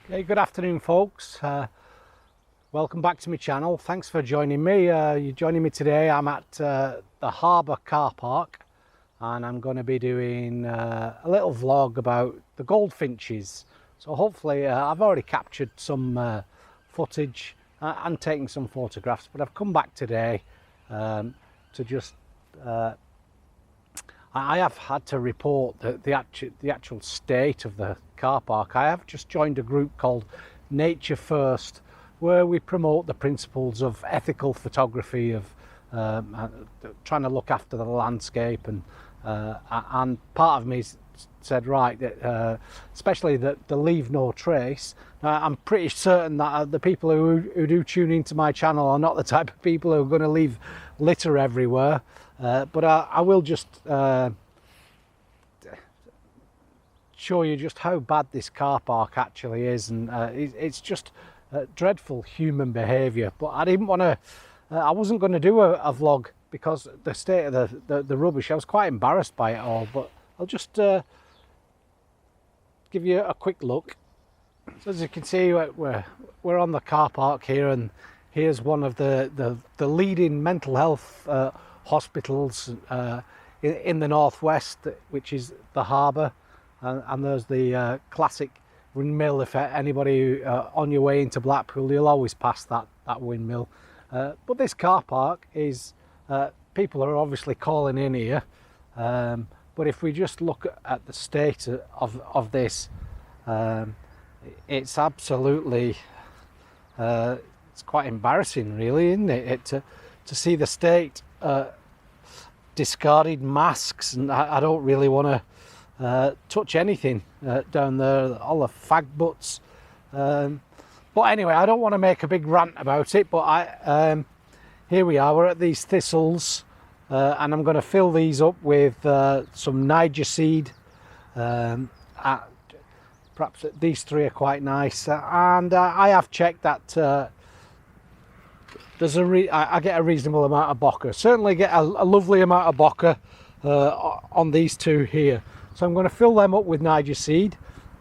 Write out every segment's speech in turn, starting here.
Hey, good afternoon folks. Welcome back to my channel. Thanks for joining me. You're joining me today. I'm at the Harbour car park and I'm going to be doing a little vlog about the goldfinches. So hopefully I've already captured some footage and taken some photographs, but I've come back today to just I have had to report the actual state of the car park. I have just joined a group called Nature First, where we promote the principles of ethical photography, of trying to look after the landscape, and part of me said, right, especially the leave no trace. I'm pretty certain that the people who do tune into my channel are not the type of people who are going to leave litter everywhere. But I will just show you just how bad this car park actually is, and it's just dreadful human behaviour. But I didn't want to, I wasn't going to do a vlog because the state of the rubbish. I was quite embarrassed by it all, but I'll just give you a quick look. So as you can see, we're on the car park here, and here's one of the leading mental health hospitals in the northwest, which is the Harbour, and there's the classic windmill. If anybody on your way into Blackpool, you'll always pass that windmill. But this car park is, people are obviously calling in here, but if we just look at the state of this, it's absolutely, it's quite embarrassing really, isn't it, to see the state. Discarded masks, and I don't really want to touch anything down there, all the fag butts. But anyway, I don't want to make a big rant about it, but here we are, we're at these thistles, and I'm going to fill these up with some Niger seed. Perhaps these three are quite nice, and I have checked that there's I get a reasonable amount of bokeh. Certainly get a lovely amount of bokeh on these two here. So I'm going to fill them up with Niger seed,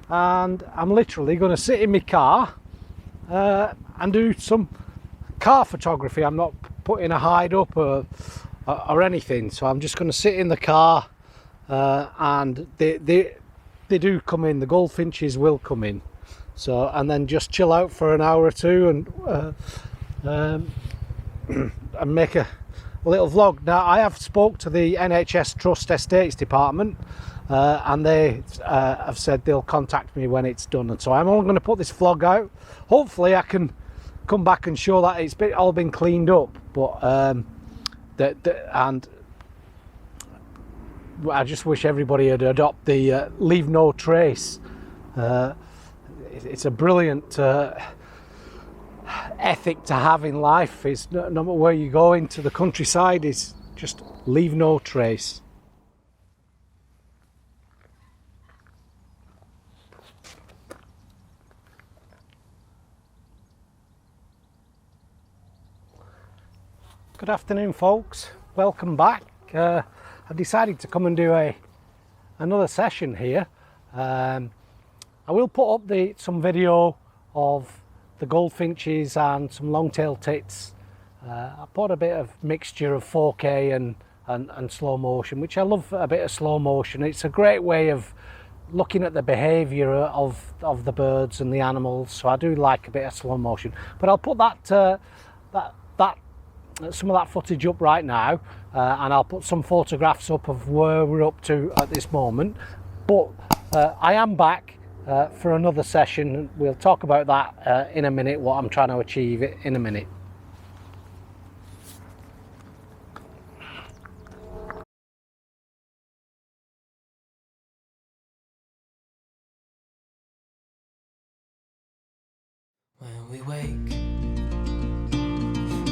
and I'm literally going to sit in my car and do some car photography. I'm not putting a hide up or anything. So I'm just going to sit in the car, and they do come in. The goldfinches will come in. So, and then just chill out for an hour or two, and make a little vlog. Now I have spoke to the NHS Trust Estates Department, and they have said they'll contact me when it's done, and so I'm only going to put this vlog out. Hopefully I can come back and show that it's all been cleaned up, but and I just wish everybody had adopted the leave no trace. It's a brilliant ethic to have in life. Is no matter where you go into the countryside, is just leave no trace. Good afternoon folks, welcome back. I decided to come and do another session here. I will put up some video of the goldfinches and some long-tailed tits. I put a bit of mixture of 4K and slow motion, which I love a bit of slow motion. It's a great way of looking at the behaviour of the birds and the animals, so I do like a bit of slow motion. But I'll put some of that footage up right now, and I'll put some photographs up of where we're up to at this moment. But I am back for another session. We'll talk about that in a minute, what I'm trying to achieve in a minute. When we wake,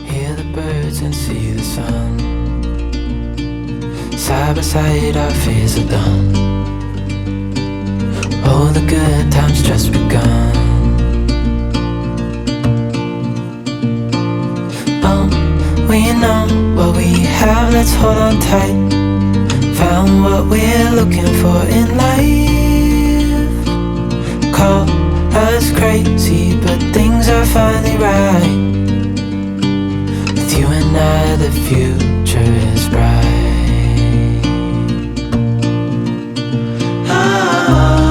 hear the birds and see the sun. Side by side our fears are done. All the good times just begun. Oh, we know what we have, let's hold on tight. Found what we're looking for in life. Call us crazy, but things are finally right. With you and I, the future is bright. Oh,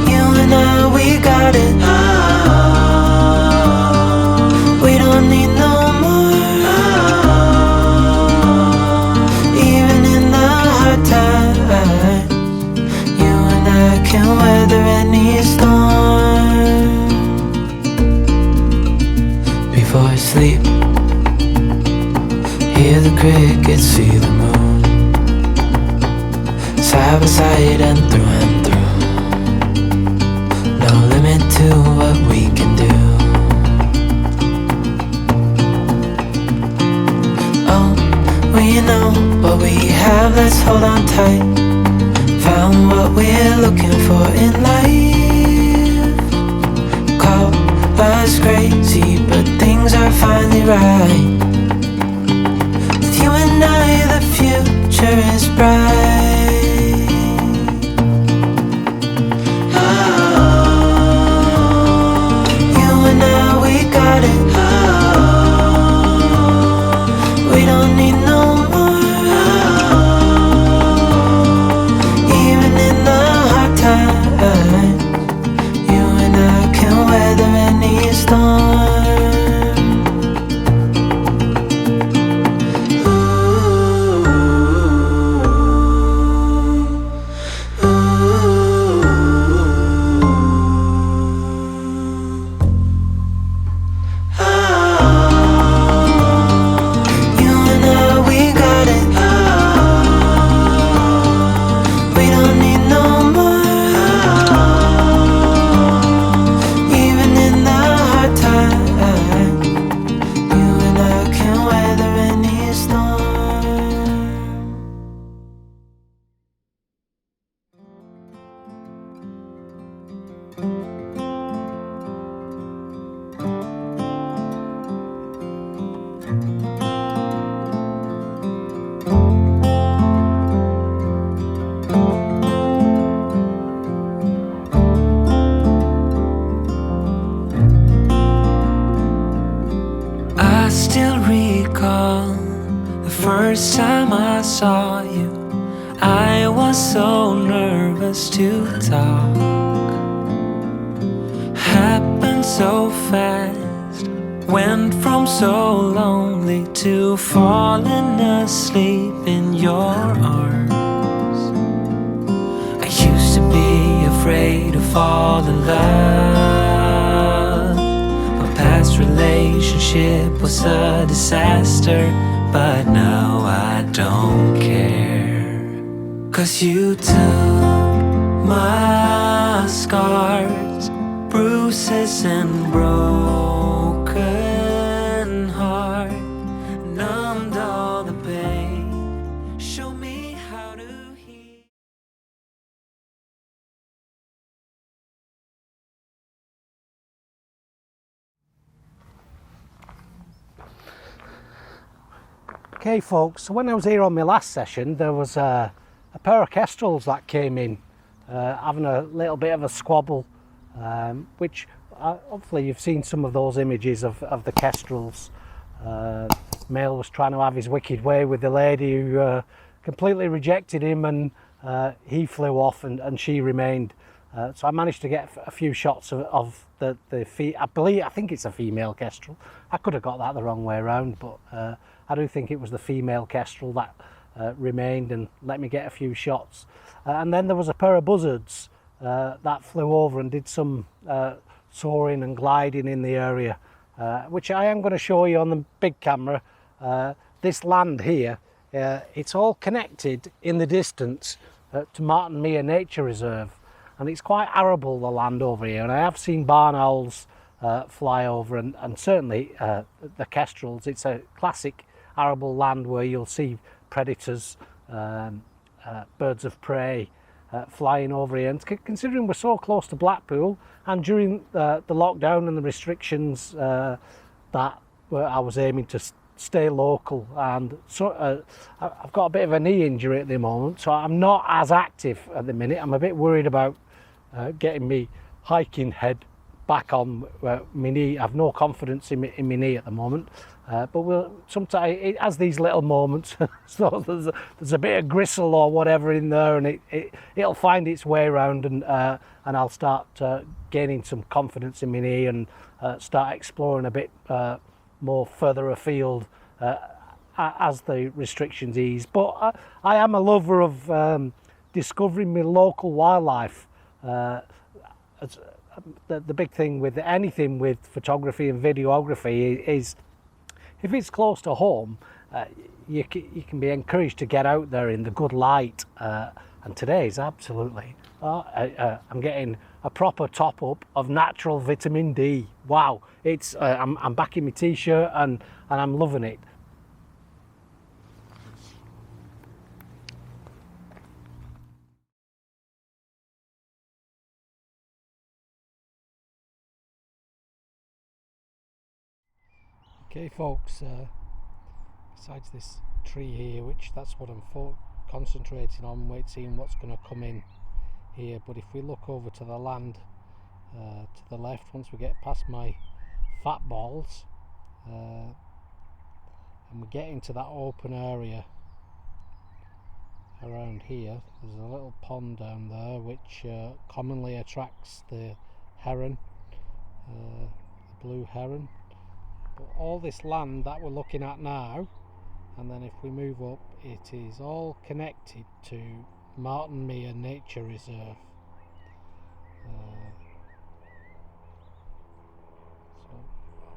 you and I, we got it. Oh, we don't need no more. Oh, even in the hard times, you and I can weather any storm. Before I sleep, hear the crickets, see the moon, side by side and through. No limit to what we can do. Oh, we know what we have, let's hold on tight. Found what we're looking for in life. Call us crazy, but things are finally right. With you and I, the future is bright. Oh, you and I, we got it. Oh, we don't need no more. Oh, even in the hard times, you and I can weather any storm. You and I, we got it. We don't need no more. Even in the hard times, you and I can weather any storm. I still recall the first time I saw you. I was so nervous to talk. Happened so fast. Went from so lonely to falling asleep in your arms. I used to be afraid to fall in love. My past relationship was a disaster, but now I don't care. 'Cause you took my scars, bruises and broken heart, numbed all the pain, show me how to heal. Okay folks, so when I was here on my last session there was a pair of kestrels that came in having a little bit of a squabble, which hopefully you've seen some of those images of the kestrels. Male was trying to have his wicked way with the lady who completely rejected him, and he flew off and she remained. So I managed to get a few shots of the I think it's a female kestrel. I could have got that the wrong way around, but I do think it was the female kestrel that remained and let me get a few shots. And then there was a pair of buzzards that flew over and did some soaring and gliding in the area, which I am going to show you on the big camera. This land here, it's all connected in the distance to Martin Mere Nature Reserve, and it's quite arable, the land over here, and I have seen barn owls fly over, and certainly the kestrels. It's a classic arable land where you'll see predators, birds of prey flying over here. And considering we're so close to Blackpool, and during the lockdown and the restrictions that I was aiming to stay local, and so I've got a bit of a knee injury at the moment, so I'm not as active at the minute. I'm a bit worried about getting me hiking head back on my knee. I've no confidence in my knee at the moment, but sometimes it has these little moments. So there's a bit of gristle or whatever in there, and it'll find its way around, and I'll start gaining some confidence in my knee, and start exploring a bit more further afield as the restrictions ease. But I am a lover of discovering my local wildlife. The big thing with anything with photography and videography is if it's close to home, you can be encouraged to get out there in the good light, and today is absolutely I'm getting a proper top up of natural vitamin D. Wow, it's I'm back in my t-shirt and I'm loving it. Okay folks, besides this tree here, which that's what I'm concentrating on, seeing what's going to come in here, but if we look over to the land to the left, once we get past my fat balls and we get into that open area around here, there's a little pond down there which commonly attracts the heron, the blue heron. But all this land that we're looking at now, and then if we move up, it is all connected to Martin Mere Nature Reserve.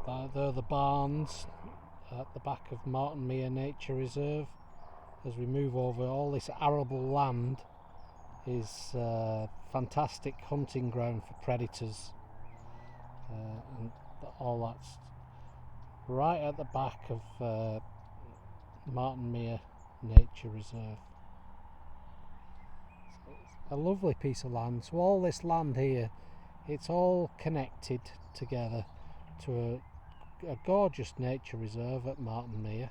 So there are the barns at the back of Martin Mere Nature Reserve. As we move over, all this arable land is fantastic hunting ground for predators, and all that's right at the back of Martin Mere Nature Reserve. So it's a lovely piece of land. So all this land here, it's all connected together to a gorgeous nature reserve at Martin Mere.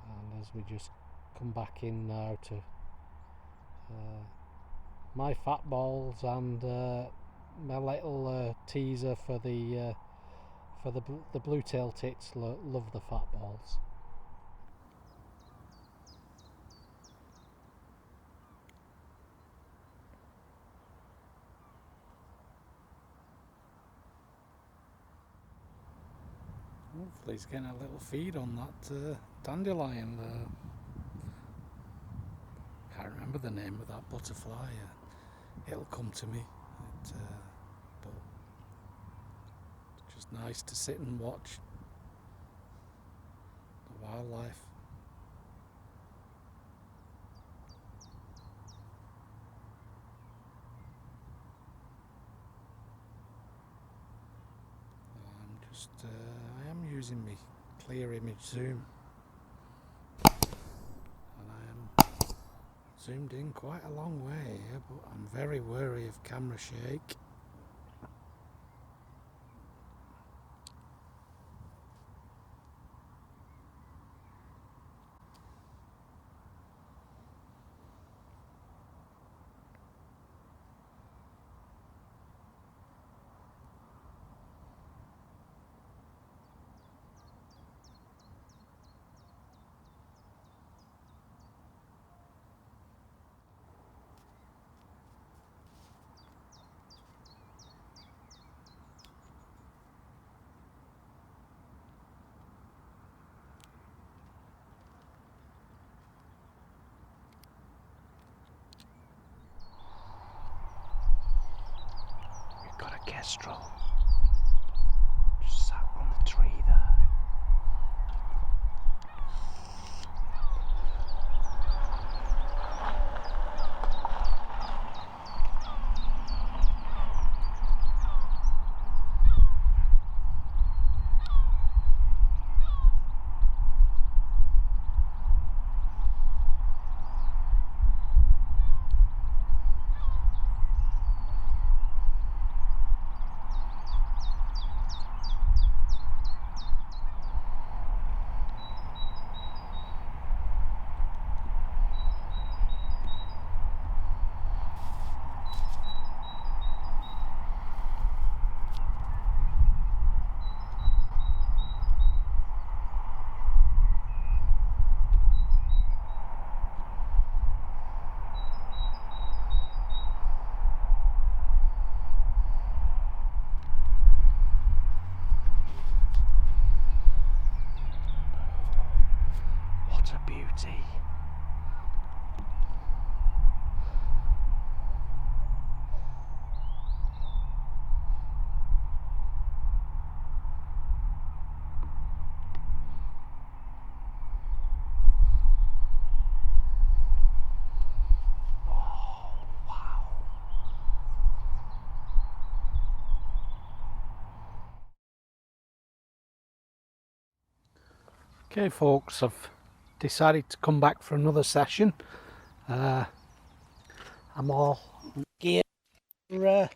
And as we just come back in now to my fat balls and my little teaser for the blue tailed tits. Love the fat balls. Hopefully he's getting a little feed on that dandelion there. Can't remember the name of that butterfly. It'll come to me. But it's just nice to sit and watch the wildlife. I am using my clear image zoom, and I am zoomed in quite a long way here, but I'm very wary of camera shake. Kestrel just sat on the tree there. Okay folks, I've decided to come back for another session. I'm all geared for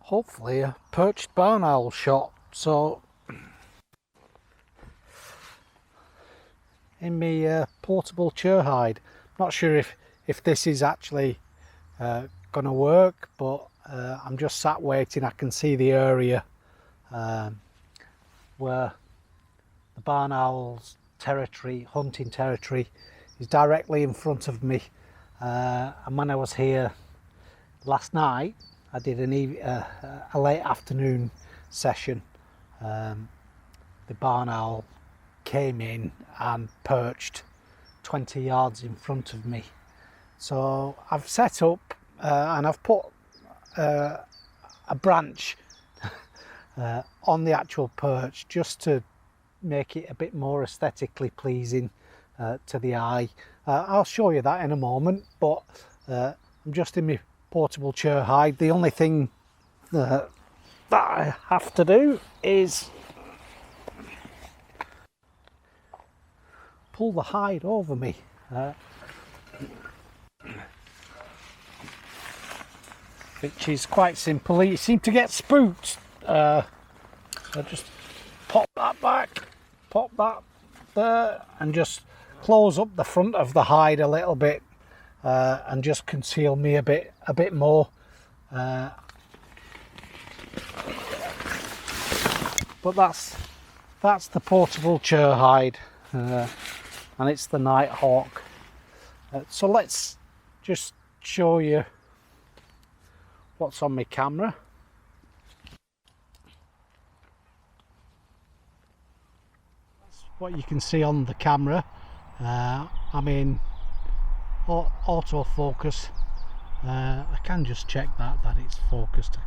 hopefully a perched barn owl shot. So in my portable chair hide, not sure if this is actually gonna work, but I'm just sat waiting. I can see the area where the barn owl's territory, hunting territory, is directly in front of me. And when I was here last night, I did a late afternoon session. The barn owl came in and perched 20 yards in front of me. So I've set up and I've put a branch on the actual perch just to make it a bit more aesthetically pleasing to the eye. I'll show you that in a moment, but I'm just in my portable chair hide. The only thing that I have to do is pull the hide over me. Which is quite simple. You seem to get spooked. I just pop that back, pop that there, and just close up the front of the hide a little bit, and just conceal me a bit more. But that's the portable chair hide, and it's the night hawk. So let's just show you what's on my camera. That's what you can see on the camera. I'm in autofocus. I can just check that it's focused.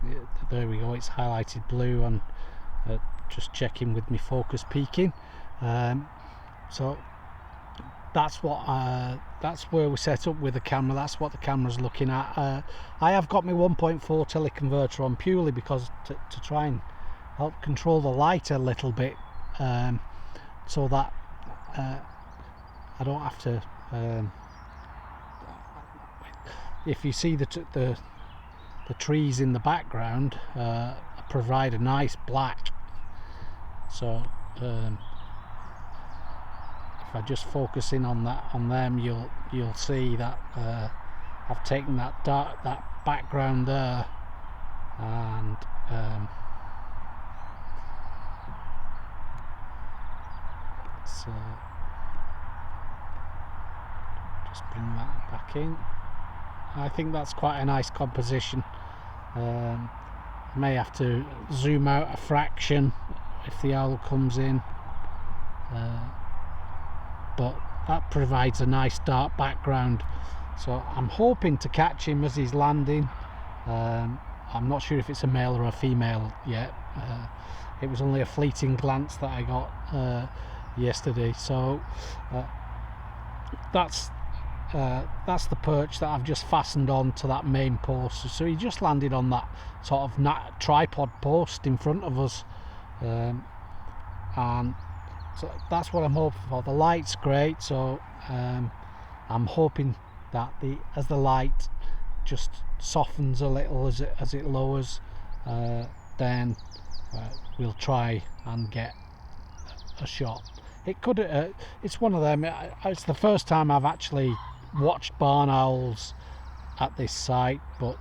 There we go, it's highlighted blue, and just checking with my focus peaking. So that's where we set up with the camera. That's what the camera's looking at. I have got my 1.4 teleconverter on purely because to try and help control the light a little bit, so that I don't have to. If you see the trees in the background, provide a nice black. So if I just focus in on them, you'll see that I've taken that background there, and so just bring that back in. I think that's quite a nice composition. I may have to zoom out a fraction if the owl comes in, but that provides a nice dark background. So I'm hoping to catch him as he's landing. I'm not sure if it's a male or a female yet. It was only a fleeting glance that I got yesterday. So that's the perch that I've just fastened on to that main post. So he just landed on that sort of tripod post in front of us, and so that's what I'm hoping for. The light's great, so I'm hoping that as the light just softens a little as it lowers, then we'll try and get a shot. It could it's one of them. It's the first time I've actually watched barn owls at this site, but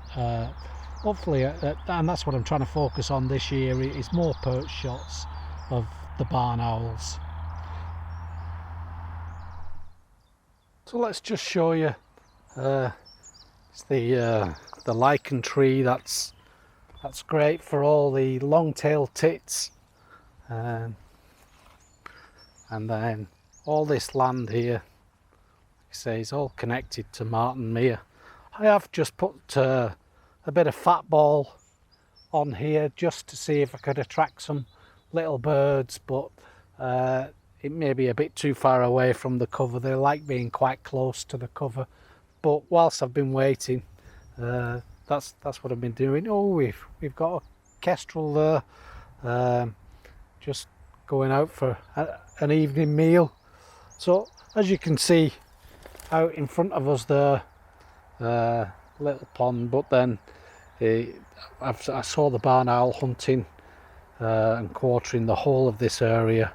hopefully, and that's what I'm trying to focus on this year, is more perch shots of the barn owls. So let's just show you. It's the lichen tree. That's great for all the long-tailed tits, and then all this land here, like I say, is all connected to Martin Mere. I have just put a bit of fat ball on here just to see if I could attract some little birds, but it may be a bit too far away from the cover. They like being quite close to the cover, but whilst I've been waiting, that's what I've been doing. Oh, we've got a kestrel there. just going out for an evening meal. So as you can see out in front of us there, little pond, but then I saw the barn owl hunting and quartering the whole of this area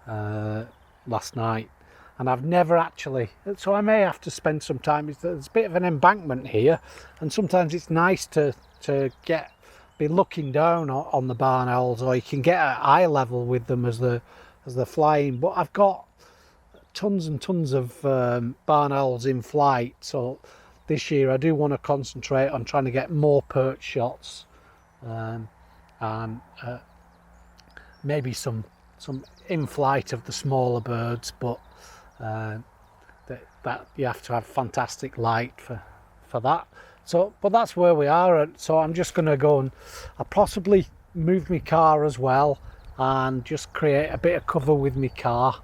last night, and I've never actually, so I may have to spend some time. There's a bit of an embankment here, and sometimes it's nice to be looking down on the barn owls, or you can get at eye level with them as they're flying. But I've got tons and tons of barn owls in flight, so this year I do want to concentrate on trying to get more perch shots, and maybe some in flight of the smaller birds, but that you have to have fantastic light for that. So, but that's where we are. So I'm just going to go, and I'll possibly move my car as well and just create a bit of cover with my car,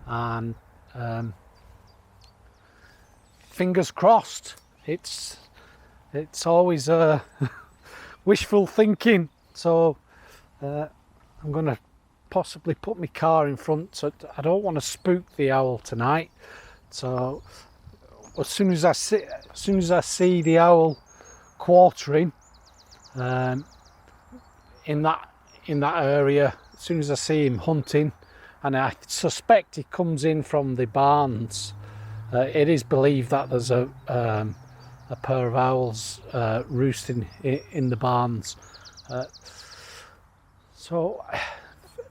and fingers crossed. It's always wishful thinking, so I'm going to possibly put my car in front, so I don't want to spook the owl tonight. So as soon as I see the owl quartering in that area, as soon as I see him hunting, and I suspect he comes in from the barns. It is believed that there's a pair of owls roosting in the barns. So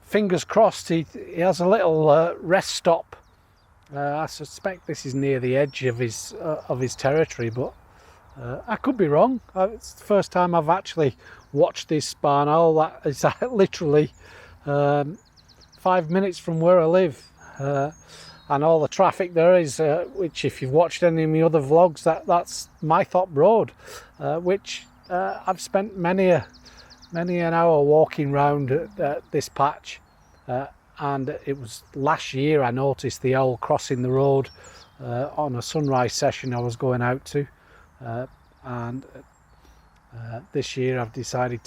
fingers crossed he has a little rest stop. I suspect this is near the edge of his territory, but I could be wrong. It's the first time I've actually watched this barn owl. That is literally 5 minutes from where I live, and all the traffic there is, which if you've watched any of my other vlogs, that's Mythop Road, which I've spent many an hour walking round this patch, and it was last year I noticed the owl crossing the road on a sunrise session I was going out to, and this year I've decided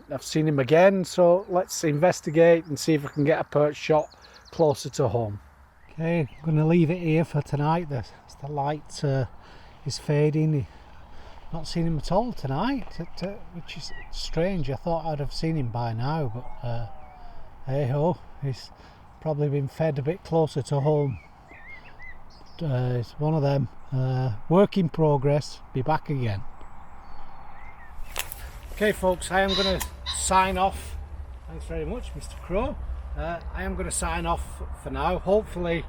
I've seen him again, so let's investigate and see if I can get a perch shot closer to home. Okay, I'm going to leave it here for tonight. The light is fading. Not seen him at all tonight, which is strange. I thought I'd have seen him by now, but hey ho, he's probably been fed a bit closer to home. It's one of them. Work in progress. Be back again. Okay folks, I am going to sign off. Thanks very much, Mr. Crow. I am going to sign off for now. Hopefully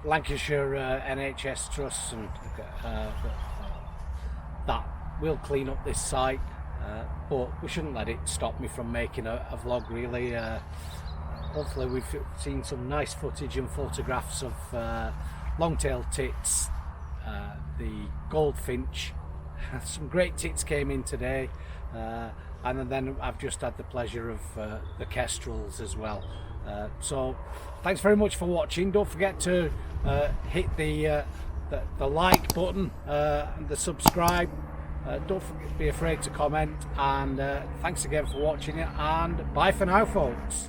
Lancashire NHS Trust and that will clean up this site, but we shouldn't let it stop me from making a vlog really. Hopefully we've seen some nice footage and photographs of long-tailed tits, the goldfinch. Some great tits came in today, and then I've just had the pleasure of the kestrels as well. So thanks very much for watching. Don't forget to hit the like button and the subscribe. Don't be afraid to comment, and thanks again for watching it, and bye for now folks.